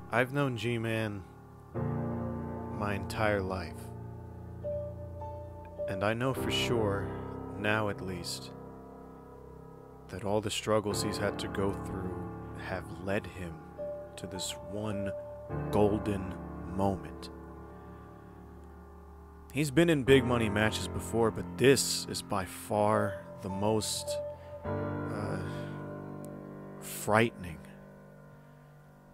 I've known G-Man my entire life, and I know for sure, now at least, that all the struggles he's had to go through have led him to this one golden moment. He's been in big money matches before, but this is by far the most frightening.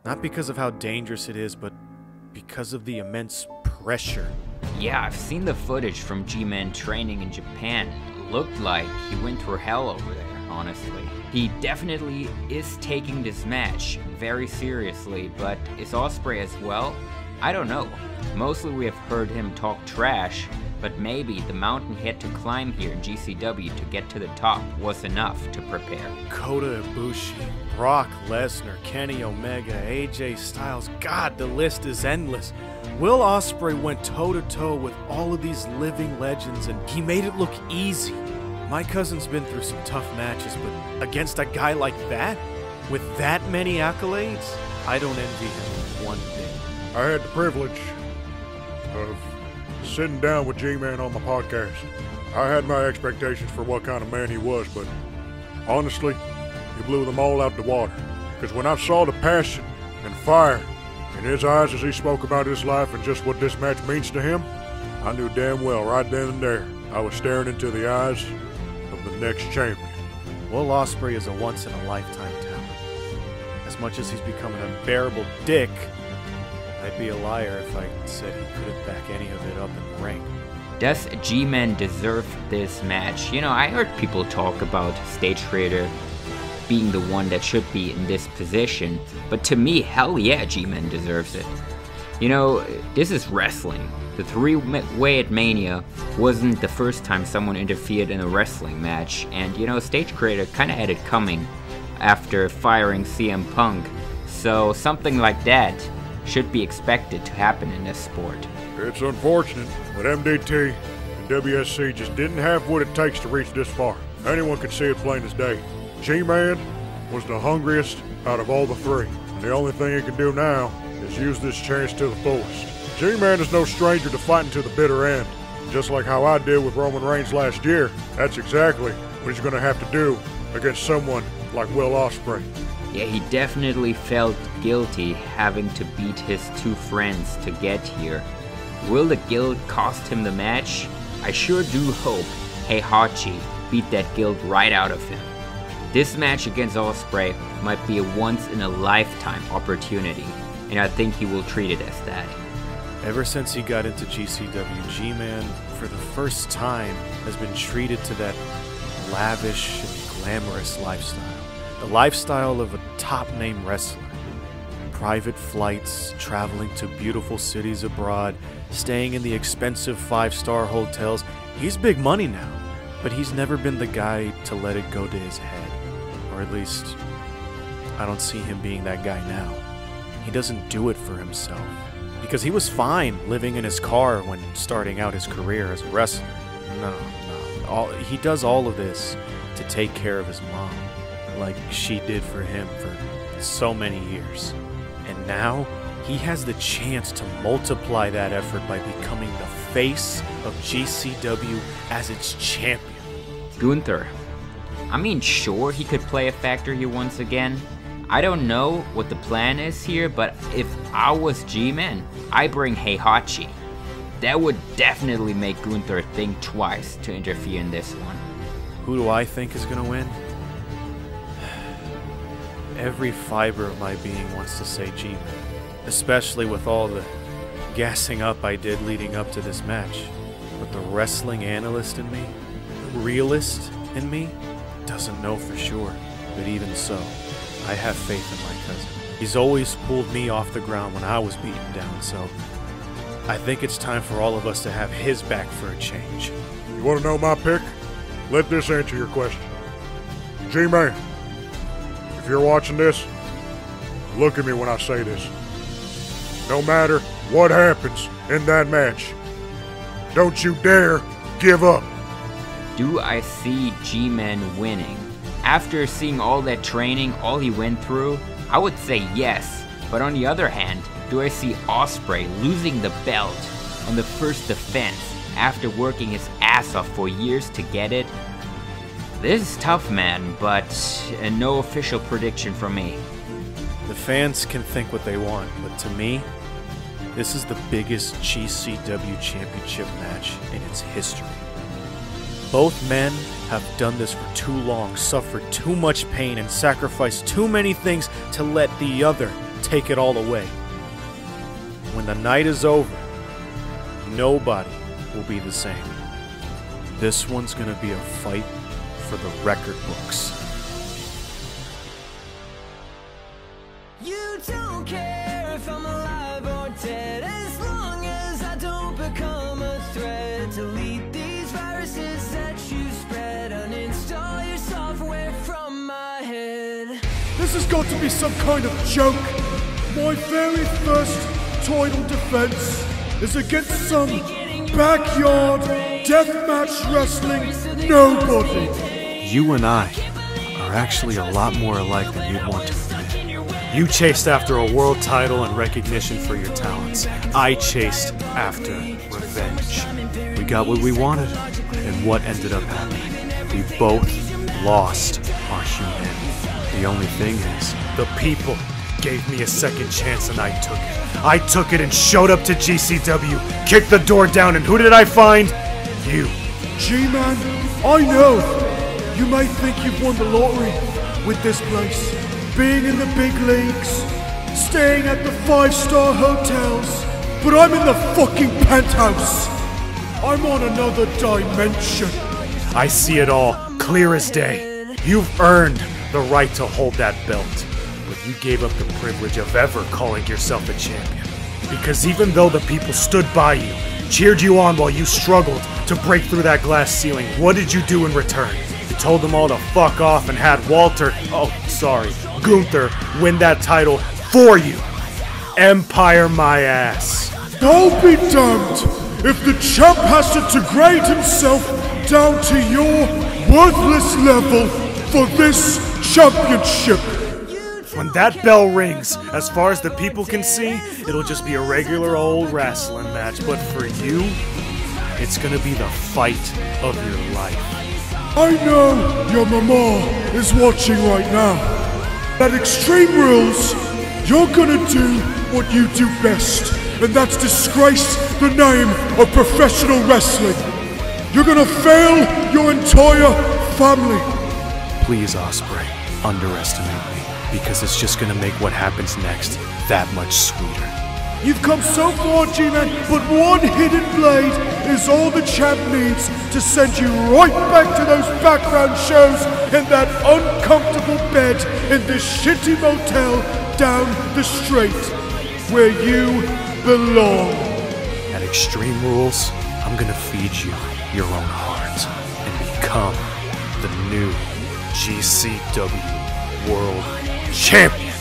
Not because of how dangerous it is, but because of the immense pressure. Yeah, I've seen the footage from G-Man training in Japan. It looked like he went through hell over there, honestly. He definitely is taking this match very seriously, but is Ospreay as well? I don't know. Mostly we have heard him talk trash, but maybe the mountain he had to climb here in GCW to get to the top was enough to prepare. Kota Ibushi, Brock Lesnar, Kenny Omega, AJ Styles, God, the list is endless. Will Ospreay went toe-to-toe with all of these living legends, and he made it look easy. My cousin's been through some tough matches, but against a guy like that, with that many accolades, I don't envy him one bit. I had the privilege of sitting down with G-Man on my podcast. I had my expectations for what kind of man he was, but honestly, he blew them all out the water. Because when I saw the passion and fire in his eyes as he spoke about his life and just what this match means to him, I knew damn well right then and there I was staring into the eyes of the next champion. Will Ospreay is a once-in-a-lifetime talent. As much as he's become an unbearable dick, I'd be a liar if I said he couldn't back any of it up in the ring. Does G-Man deserve this match? You know, I heard people talk about Stage Creator being the one that should be in this position, but to me, hell yeah, G-Man deserves it. You know, this is wrestling. The three-way at Mania wasn't the first time someone interfered in a wrestling match, and you know, Stage Creator kinda had it coming after firing CM Punk, so something like that should be expected to happen in this sport. It's unfortunate, but MDT and WSC just didn't have what it takes to reach this far. Anyone could see it plain as day. G-Man was the hungriest out of all the three, and the only thing he can do now is use this chance to the fullest. G-Man is no stranger to fighting to the bitter end. Just like how I did with Roman Reigns last year, that's exactly what he's going to have to do against someone like Will Ospreay. Yeah, he definitely felt guilty having to beat his two friends to get here. Will the guilt cost him the match? I sure do hope Heihachi beat that guilt right out of him. This match against Ospreay might be a once-in-a-lifetime opportunity, and I think he will treat it as that. Ever since he got into GCW, G-Man, for the first time, has been treated to that lavish and glamorous lifestyle. The lifestyle of a top-name wrestler. Private flights, traveling to beautiful cities abroad, staying in the expensive 5-star hotels. He's big money now, but he's never been the guy to let it go to his head. Or at least, I don't see him being that guy now. He doesn't do it for himself. Because he was fine living in his car when starting out his career as a wrestler. No. He does all of this to take care of his mom, like she did for him for so many years. And now, he has the chance to multiply that effort by becoming the face of GCW as its champion. Gunther. I mean, sure, he could play a factor here once again. I don't know what the plan is here, but if I was G-Man, I bring Heihachi. That would definitely make Gunther think twice to interfere in this one. Who do I think is gonna win? Every fiber of my being wants to say G-Man, especially with all the gassing up I did leading up to this match. But the wrestling analyst in me, the realist in me, doesn't know for sure. But even so, I have faith in my cousin. He's always pulled me off the ground when I was beaten down, so I think it's time for all of us to have his back for a change. You want to know my pick? Let this answer your question. G-Man, if you're watching this, look at me when I say this. No matter what happens in that match, don't you dare give up. Do I see G-Man winning? After seeing all that training, all he went through, I would say yes. But on the other hand, do I see Ospreay losing the belt on the first defense after working his ass off for years to get it? This is tough, man, but no official prediction from me. The fans can think what they want, but to me, this is the biggest GCW championship match in its history. Both men have done this for too long, suffered too much pain, and sacrificed too many things to let the other take it all away. When the night is over, nobody will be the same. This one's gonna be a fight for the record books. You don't care if I'm alive or dead, as long as I don't become a threat to lead these viruses that you spread. Uninstall your software from my head. This has got to be some kind of joke. My very first title defense is against some backyard deathmatch wrestling nobody. You and I are actually a lot more alike than you'd want to admit. You chased after a world title and recognition for your talents. I chased after revenge. We got what we wanted, and what ended up happening? We both lost our humanity. The only thing is, the people gave me a second chance and I took it. I took it and showed up to GCW, kicked the door down, and who did I find? You. G-Man, I know. You may think you've won the lottery with this place, being in the big leagues, staying at the 5-star hotels, but I'm in the fucking penthouse. I'm on another dimension. I see it all, clear as day. You've earned the right to hold that belt, but you gave up the privilege of ever calling yourself a champion. Because even though the people stood by you, cheered you on while you struggled to break through that glass ceiling, what did you do in return? You told them all to fuck off and had Gunther win that title for you. Empire my ass. I'll be damned if the champ has to degrade himself down to your worthless level for this championship. When that bell rings, as far as the people can see, it'll just be a regular old wrestling match. But for you, it's gonna be the fight of your life. I know your mama is watching right now. At Extreme Rules, you're gonna do what you do best, and that's disgrace the name of professional wrestling. You're gonna fail your entire family. Please, Ospreay, underestimate me, because it's just gonna make what happens next that much sweeter. You've come so far, G-Man, but one hidden blade is all the champ needs to send you right back to those background shows in that uncomfortable bed in this shitty motel down the street, where you belong. At Extreme Rules, I'm gonna feed you your own heart and become the new GCW World Champion.